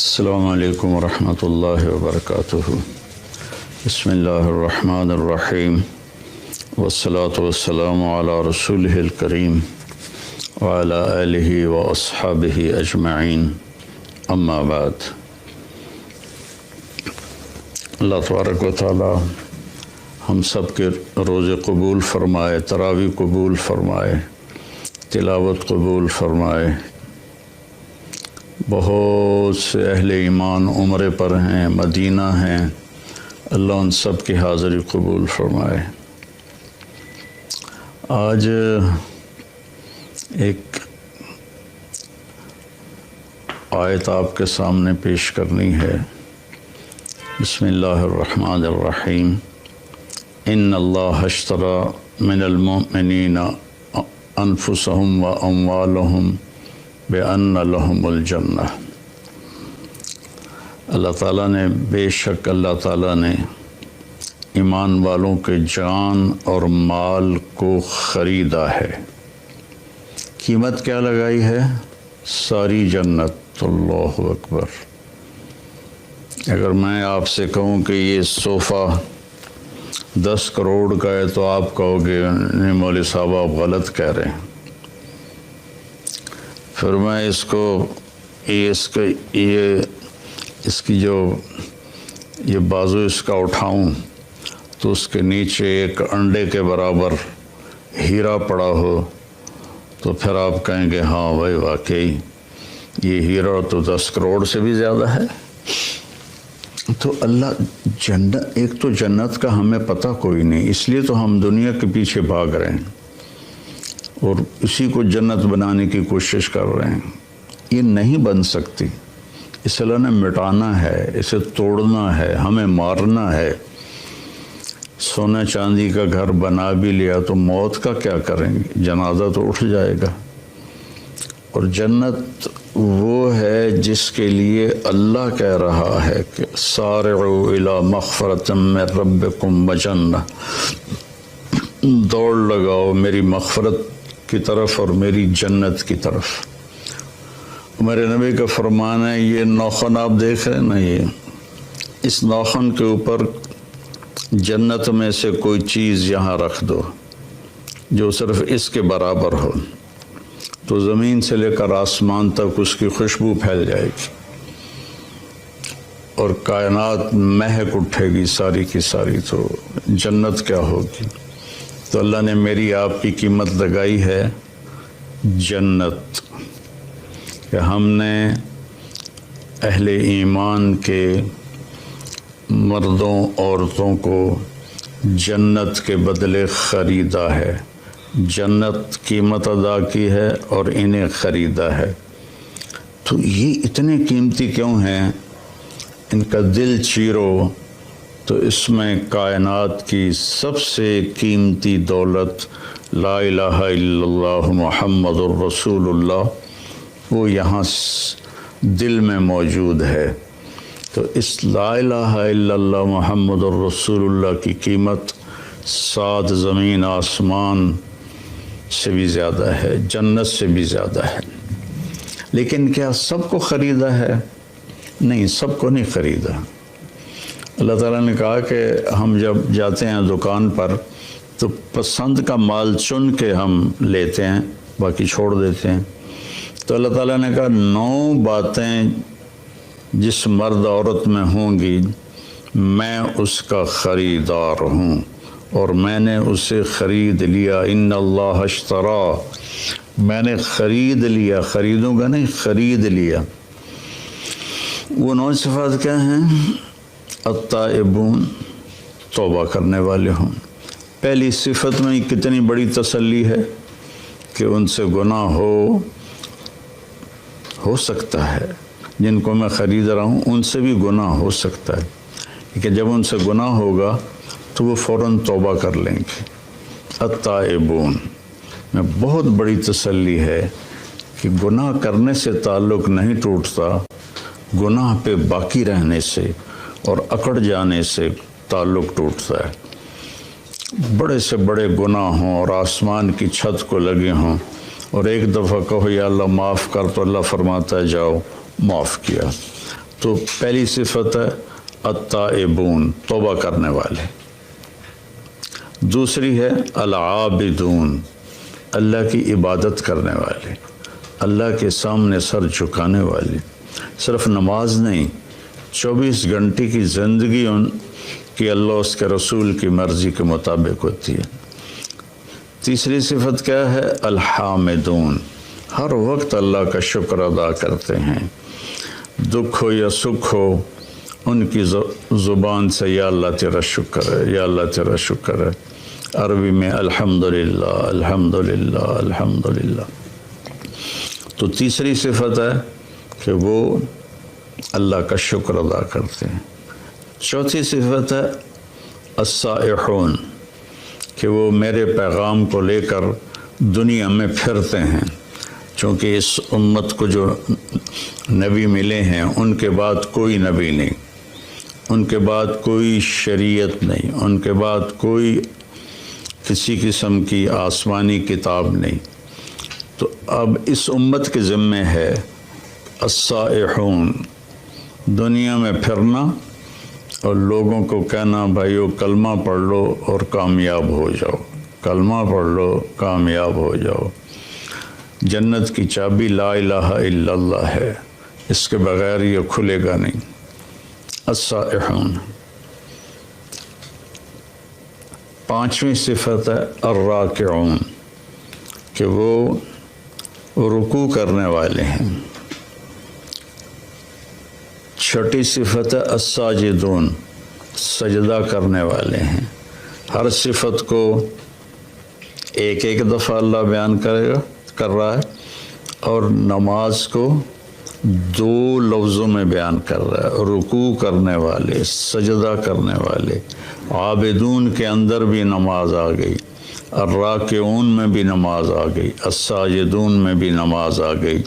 السلام علیکم ورحمۃ اللہ وبرکاتہ۔ بسم اللہ الرحمن الرحیم والصلاة والسلام علی رسولہ الکریم وعلی آلہ واصحابہ اجمعین، اما بعد۔ اللہ تبارک و تعالی ہم سب کے روزے قبول فرمائے، تراویح قبول فرمائے، تلاوت قبول فرمائے۔ بہت سے اہل ایمان عمرے پر ہیں، مدینہ ہیں، اللہ ان سب کی حاضری قبول فرمائے۔ آج ایک آیت آپ کے سامنے پیش کرنی ہے۔ بسم اللہ الرحمن الرحیم۔ ان اللہ اشتری من المؤمنین انفسهم واموالهم بأن لهم الجنہ۔ اللہ تعالیٰ نے، بے شک اللہ تعالیٰ نے ایمان والوں کے جان اور مال کو خریدا ہے۔ قیمت کیا لگائی ہے؟ ساری جنت۔ اللہ اکبر۔ اگر میں آپ سے کہوں کہ یہ صوفہ 10 کروڑ کا ہے تو آپ کہو گے نہیں مولوی صاحب آپ غلط کہہ رہے ہیں۔ پھر میں اس کی جو یہ بازو اس کا اٹھاؤں تو اس کے نیچے ایک انڈے کے برابر ہیرا پڑا ہو تو پھر آپ کہیں گے ہاں بھائی واقعی یہ ہیرا تو 10 کروڑ سے بھی زیادہ ہے۔ تو اللہ جنت، ایک تو جنت کا ہمیں پتہ کوئی نہیں، اس لیے تو ہم دنیا کے پیچھے بھاگ رہے ہیں اور اسی کو جنت بنانے کی کوشش کر رہے ہیں۔ یہ نہیں بن سکتی، اس اللہ نے مٹانا ہے، اسے توڑنا ہے، ہمیں مارنا ہے۔ سونا چاندی کا گھر بنا بھی لیا تو موت کا کیا کریں گے؟ جنازہ تو اٹھ جائے گا۔ اور جنت وہ ہے جس کے لیے اللہ کہہ رہا ہے کہ سارعوا الی مغفرۃ من ربکم وجنہ، دوڑ لگاؤ میری مغفرت کی طرف اور میری جنت کی طرف۔ میرے نبی کا فرمان ہے، یہ ناخن آپ دیکھ رہے ہیں نا، یہ اس ناخن کے اوپر جنت میں سے کوئی چیز یہاں رکھ دو جو صرف اس کے برابر ہو تو زمین سے لے کر آسمان تک اس کی خوشبو پھیل جائے گی اور کائنات مہک اٹھے گی ساری کی ساری۔ تو جنت کیا ہوگی؟ تو اللہ نے میری آپ کی قیمت لگائی ہے جنت، کہ ہم نے اہل ایمان کے مردوں عورتوں کو جنت کے بدلے خریدا ہے، جنت قیمت ادا کی ہے اور انہیں خریدا ہے۔ تو یہ اتنے قیمتی کیوں ہیں؟ ان کا دل چیرو تو اس میں کائنات کی سب سے قیمتی دولت لا الہ الا اللہ محمد الرسول اللہ وہ یہاں دل میں موجود ہے۔ تو اس لا الہ الا اللہ محمد الرسول اللہ کی قیمت 7 زمین آسمان سے بھی زیادہ ہے، جنت سے بھی زیادہ ہے۔ لیکن کیا سب کو خریدا ہے؟ نہیں، سب کو نہیں خریدا۔ اللہ تعالیٰ نے کہا کہ ہم جب جاتے ہیں دکان پر تو پسند کا مال چن کے ہم لیتے ہیں، باقی چھوڑ دیتے ہیں۔ تو اللہ تعالیٰ نے کہا 9 باتیں جس مرد عورت میں ہوں گی میں اس کا خریدار ہوں اور میں نے اسے خرید لیا۔ ان اللہ اشتری، میں نے خرید لیا، خریدوں گا نہیں، خرید لیا۔ وہ 9 صفات کیا ہیں؟ التائبون، توبہ کرنے والے ہوں۔ پہلی صفت میں کتنی بڑی تسلی ہے کہ ان سے گناہ ہو سکتا ہے، جن کو میں خرید رہا ہوں ان سے بھی گناہ ہو سکتا ہے، لیکن جب ان سے گناہ ہوگا تو وہ فوراً توبہ کر لیں گے۔ التائبون میں بہت بڑی تسلی ہے کہ گناہ کرنے سے تعلق نہیں ٹوٹتا، گناہ پہ باقی رہنے سے اور اکڑ جانے سے تعلق ٹوٹتا ہے۔ بڑے سے بڑے گناہ ہوں اور آسمان کی چھت کو لگے ہوں اور ایک دفعہ کہو یا اللہ معاف کر تو اللہ فرماتا ہے جاؤ معاف کیا۔ تو پہلی صفت ہے التائبون، توبہ کرنے والے۔ دوسری ہے العابدون، اللہ کی عبادت کرنے والے، اللہ کے سامنے سر جھکانے والے۔ صرف نماز نہیں، 24 گھنٹے کی زندگی ان کی اللہ اس کے رسول کی مرضی کے مطابق ہوتی ہے۔ تیسری صفت کیا ہے؟ الحامدون، ہر وقت اللہ کا شکر ادا کرتے ہیں، دکھ ہو یا سکھ ہو ان کی زبان سے یا اللہ تیرا شکر ہے، یا اللہ تیرا شکر ہے۔ عربی میں الحمدللہ الحمدللہ الحمدللہ۔ تو تیسری صفت ہے کہ وہ اللہ کا شکر ادا کرتے ہیں۔ چوتھی صفت ہے السائحون، کہ وہ میرے پیغام کو لے کر دنیا میں پھرتے ہیں، چونکہ اس امت کو جو نبی ملے ہیں ان کے بعد کوئی نبی نہیں، ان کے بعد کوئی شریعت نہیں، ان کے بعد کوئی کسی قسم کی آسمانی کتاب نہیں۔ تو اب اس امت کے ذمے ہے السائحون، دنیا میں پھرنا اور لوگوں کو کہنا بھائیو کلمہ پڑھ لو اور کامیاب ہو جاؤ، کلمہ پڑھ لو کامیاب ہو جاؤ۔ جنت کی چابی لا الہ الا اللہ ہے، اس کے بغیر یہ کھلے گا نہیں۔ السائحون۔ پانچویں صفت ہے الراکعون، کہ وہ رکوع کرنے والے ہیں۔ چھٹی صفت ہے الساجدون، سجدہ کرنے والے ہیں۔ ہر صفت کو ایک ایک دفعہ اللہ بیان کر رہا ہے اور نماز کو 2 لفظوں میں بیان کر رہا ہے۔ رکوع کرنے والے، سجدہ کرنے والے، عابدون کے اندر بھی نماز آ گئی، الراکعون میں بھی نماز آ گئی، الساجدون میں بھی نماز آ گئی،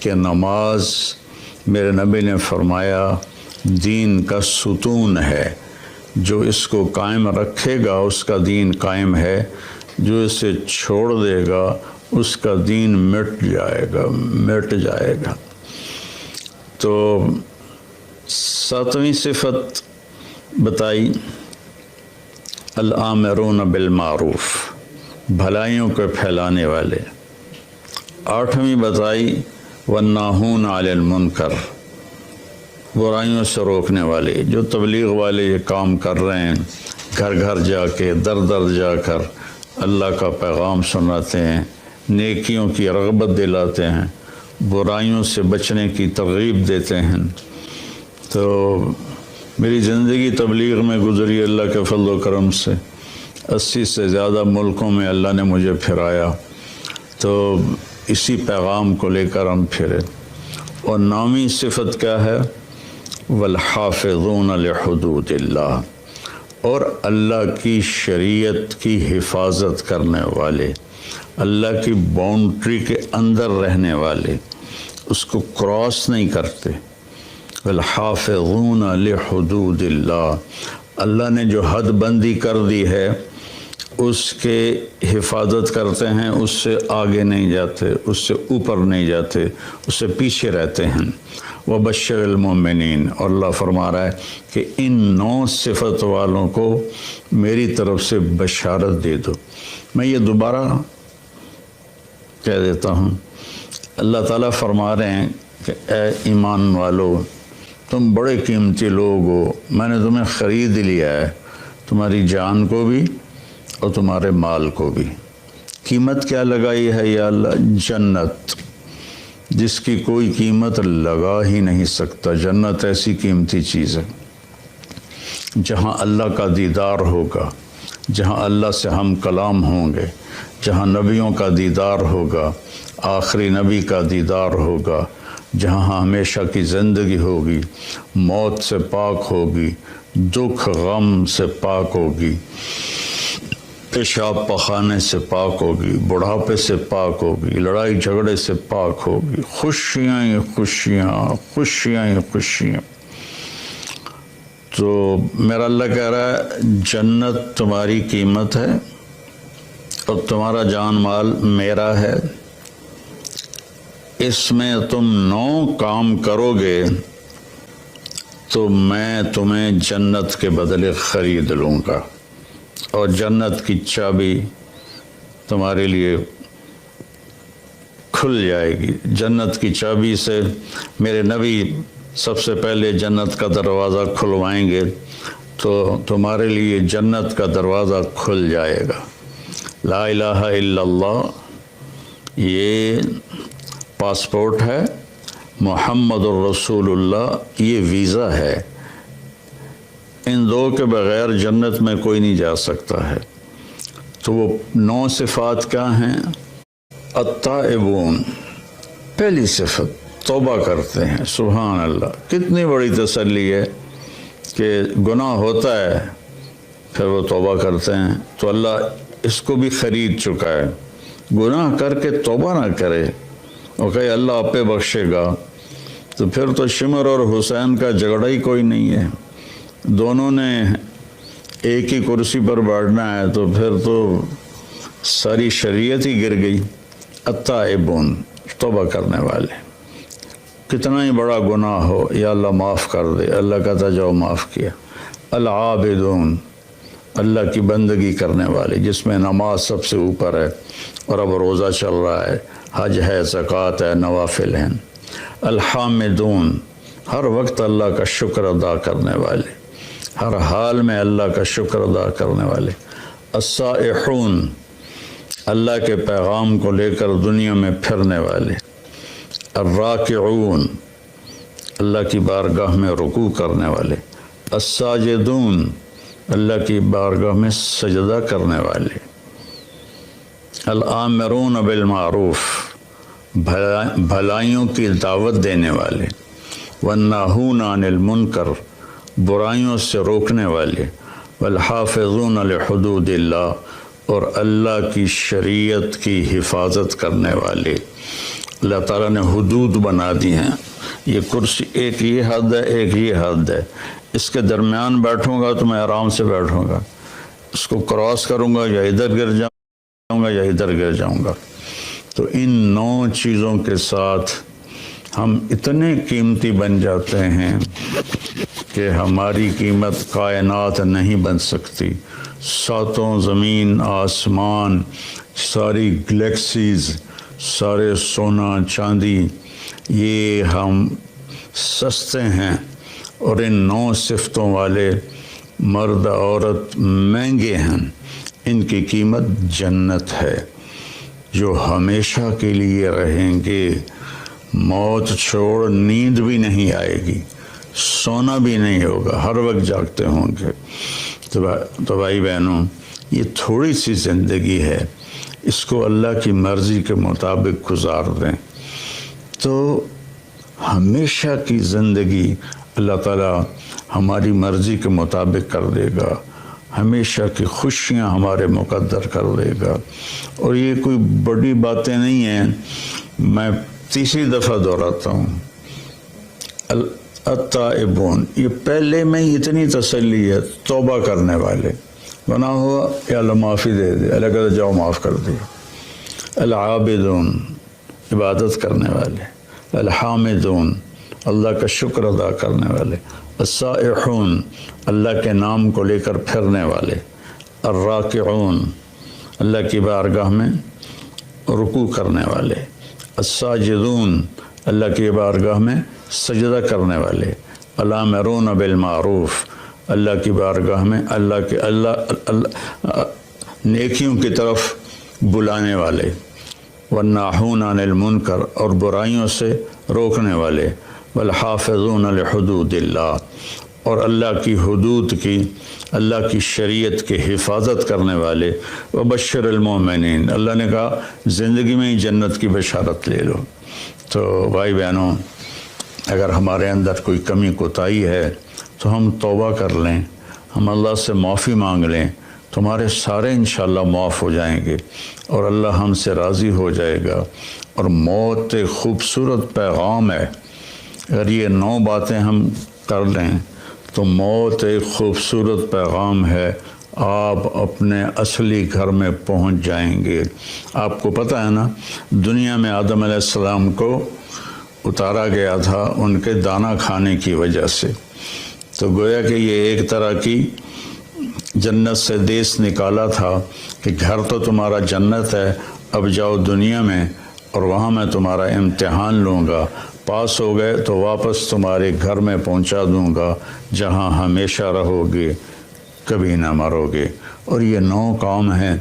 کہ نماز میرے نبی نے فرمایا دین کا ستون ہے، جو اس کو قائم رکھے گا اس کا دین قائم ہے، جو اسے چھوڑ دے گا اس کا دین مٹ جائے گا۔ تو 7ویں صفت بتائی الآمرون بالمعروف، بھلائیوں کو پھیلانے والے۔ 8ویں بتائی والناہون عن المنکر، برائیوں سے روکنے والے۔ جو تبلیغ والے یہ کام کر رہے ہیں، گھر گھر جا کے در در جا کر اللہ کا پیغام سناتے ہیں، نیکیوں کی رغبت دلاتے ہیں، برائیوں سے بچنے کی ترغیب دیتے ہیں۔ تو میری زندگی تبلیغ میں گزری اللہ کے فضل و کرم سے، 80 سے زیادہ ملکوں میں اللہ نے مجھے پھرایا، تو اسی پیغام کو لے کر ہم پھرے۔ اور 9ویں صفت کیا ہے؟ والحافظون لحدود اللہ، اور اللہ کی شریعت کی حفاظت کرنے والے، اللہ کی باؤنڈری کے اندر رہنے والے، اس کو کراس نہیں کرتے۔ والحافظون لحدود اللہ، اللہ نے جو حد بندی کر دی ہے اس کے حفاظت کرتے ہیں، اس سے آگے نہیں جاتے، اس سے اوپر نہیں جاتے، اس سے پیچھے رہتے ہیں۔ وبشر المؤمنین، اور اللہ فرما رہا ہے کہ ان 9 صفت والوں کو میری طرف سے بشارت دے دو۔ میں یہ دوبارہ کہہ دیتا ہوں، اللہ تعالیٰ فرما رہے ہیں کہ اے ایمان والو، تم بڑے قیمتی لوگ ہو، میں نے تمہیں خرید لیا ہے، تمہاری جان کو بھی اور تمہارے مال کو بھی۔ قیمت کیا لگائی ہے یا اللہ؟ جنت، جس کی کوئی قیمت لگا ہی نہیں سکتا۔ جنت ایسی قیمتی چیز ہے جہاں اللہ کا دیدار ہوگا، جہاں اللہ سے ہم کلام ہوں گے، جہاں نبیوں کا دیدار ہوگا، آخری نبی کا دیدار ہوگا، جہاں ہمیشہ کی زندگی ہوگی، موت سے پاک ہوگی، دکھ غم سے پاک ہوگی، پیشاب پخانے سے پاک ہوگی، بڑھاپے سے پاک ہوگی، لڑائی جھگڑے سے پاک ہوگی، خوشیاں ہی خوشیاں، خوشیاں ہی خوشیاں۔ تو میرا اللہ کہہ رہا ہے جنت تمہاری قیمت ہے اور تمہارا جان مال میرا ہے، اس میں تم 9 کام کرو گے تو میں تمہیں جنت کے بدلے خرید لوں گا، اور جنت کی چابی تمہارے لیے کھل جائے گی۔ جنت کی چابی سے میرے نبی سب سے پہلے جنت کا دروازہ کھلوائیں گے تو تمہارے لیے جنت کا دروازہ کھل جائے گا۔ لا الہ الا اللہ یہ پاسپورٹ ہے، محمد الرسول اللہ یہ ویزا ہے۔ ان دو کے بغیر جنت میں کوئی نہیں جا سکتا ہے۔ تو وہ 9 صفات کیا ہیں؟ التائبون، پہلی صفت توبہ کرتے ہیں۔ سبحان اللہ، کتنی بڑی تسلی ہے کہ گناہ ہوتا ہے پھر وہ توبہ کرتے ہیں، تو اللہ اس کو بھی خرید چکا ہے۔ گناہ کر کے توبہ نہ کرے اور کہے اللہ آپ پہ بخشے گا، تو پھر تو شمر اور حسین کا جھگڑا ہی کوئی نہیں ہے، دونوں نے ایک ہی کرسی پر بیٹھنا ہے، تو پھر تو ساری شریعت ہی گر گئی۔ التائبون، توبہ کرنے والے، کتنا ہی بڑا گناہ ہو یا اللہ معاف کر دے، اللہ کہتا جاؤ معاف کیا۔ العابدون، اللہ کی بندگی کرنے والے، جس میں نماز سب سے اوپر ہے، اور اب روزہ چل رہا ہے، حج ہے، زکوٰۃ ہے، نوافل ہیں۔ الحامدون، ہر وقت اللہ کا شکر ادا کرنے والے، ہر حال میں اللہ کا شکر ادا کرنے والے۔ السائحون، اللہ کے پیغام کو لے کر دنیا میں پھرنے والے۔ الراکعون، اللہ کی بارگاہ میں رکوع کرنے والے۔ الساجدون، اللہ کی بارگاہ میں سجدہ کرنے والے۔ الآمرون بالمعروف، بھلائیوں کی دعوت دینے والے۔ والناہون عن المنکر، برائیوں سے روکنے والے۔ والحافظون لحدود اللہ، اور اللہ کی شریعت کی حفاظت کرنے والے۔ اللہ تعالیٰ نے حدود بنا دی ہیں، یہ کرسی ایک یہ حد ہے، ایک یہ حد ہے، اس کے درمیان بیٹھوں گا تو میں آرام سے بیٹھوں گا، اس کو کراس کروں گا یا ادھر گر جاؤں گا یا ادھر گر جاؤں گا۔ تو ان 9 چیزوں کے ساتھ ہم اتنے قیمتی بن جاتے ہیں کہ ہماری قیمت کائنات نہیں بن سکتی۔ 7 زمین آسمان، ساری گلیکسیز، سارے سونا چاندی، یہ ہم سستے ہیں، اور ان 9 صفتوں والے مرد عورت مہنگے ہیں۔ ان کی قیمت جنت ہے، جو ہمیشہ کے لیے رہیں گے۔ موت چھوڑ نیند بھی نہیں آئے گی، سونا بھی نہیں ہوگا، ہر وقت جاگتے ہوں گے۔ تو بھائی بہنوں، یہ تھوڑی سی زندگی ہے، اس کو اللہ کی مرضی کے مطابق گزار دیں تو ہمیشہ کی زندگی اللہ تعالیٰ ہماری مرضی کے مطابق کر دے گا، ہمیشہ کی خوشیاں ہمارے مقدر کر دے گا۔ اور یہ کوئی بڑی باتیں نہیں ہیں، میں تیسری دفعہ دہراتا ہوں، التائبون، یہ پہلے میں ہی اتنی تسلی ہے، توبہ کرنے والے، گناہ ہوا یا اللہ معافی دے دے، اللہ کہتا جاؤ معاف کر دیا۔ العابدون، عبادت کرنے والے۔ الحامدون، اللہ کا شکر ادا کرنے والے۔ السائحون، اللہ کے نام کو لے کر پھرنے والے۔ الراکعون، اللہ کی بارگاہ میں رکوع کرنے والے۔ الساجدون، اللہ کی بارگاہ میں سجدہ کرنے والے۔ الآمرون بالمعروف، اللہ کی بارگاہ میں اللہ نیکیوں کی طرف بلانے والے۔ والناہون عن المنکر، اور برائیوں سے روکنے والے۔ والحافظون لحدود اللہ، اور اللہ کی حدود کی، اللہ کی شریعت کی حفاظت کرنے والے۔ وبشر المؤمنین، اللہ نے کہا زندگی میں ہی جنت کی بشارت لے لو۔ تو بھائی بہنوں، اگر ہمارے اندر کوئی کمی کوتاہی ہے تو ہم توبہ کر لیں، ہم اللہ سے معافی مانگ لیں، تمہارے سارے انشاءاللہ معاف ہو جائیں گے، اور اللہ ہم سے راضی ہو جائے گا۔ اور موت ایک خوبصورت پیغام ہے، اگر یہ 9 باتیں ہم کر لیں تو موت ایک خوبصورت پیغام ہے، آپ اپنے اصلی گھر میں پہنچ جائیں گے۔ آپ کو پتہ ہے نا، دنیا میں آدم علیہ السلام کو اتارا گیا تھا ان کے دانہ کھانے کی وجہ سے۔ تو گویا کہ یہ ایک طرح کی جنت سے دیس نکالا تھا کہ گھر تو تمہارا جنت ہے، اب جاؤ دنیا میں اور وہاں میں تمہارا امتحان لوں گا، پاس ہو گئے تو واپس تمہارے گھر میں پہنچا دوں گا جہاں ہمیشہ رہو گے، کبھی نہ مرو گے۔ اور یہ 9 کام ہیں،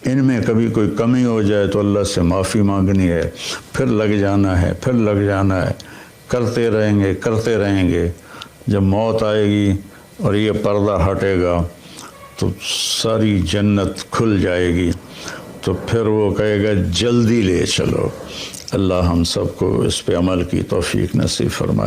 ان میں کبھی کوئی کمی ہو جائے تو اللہ سے معافی مانگنی ہے، پھر لگ جانا ہے، پھر لگ جانا ہے، کرتے رہیں گے۔ جب موت آئے گی اور یہ پردہ ہٹے گا تو ساری جنت کھل جائے گی، تو پھر وہ کہے گا جلدی لے چلو۔ اللہ ہم سب کو اس پہ عمل کی توفیق نصیب فرمائے۔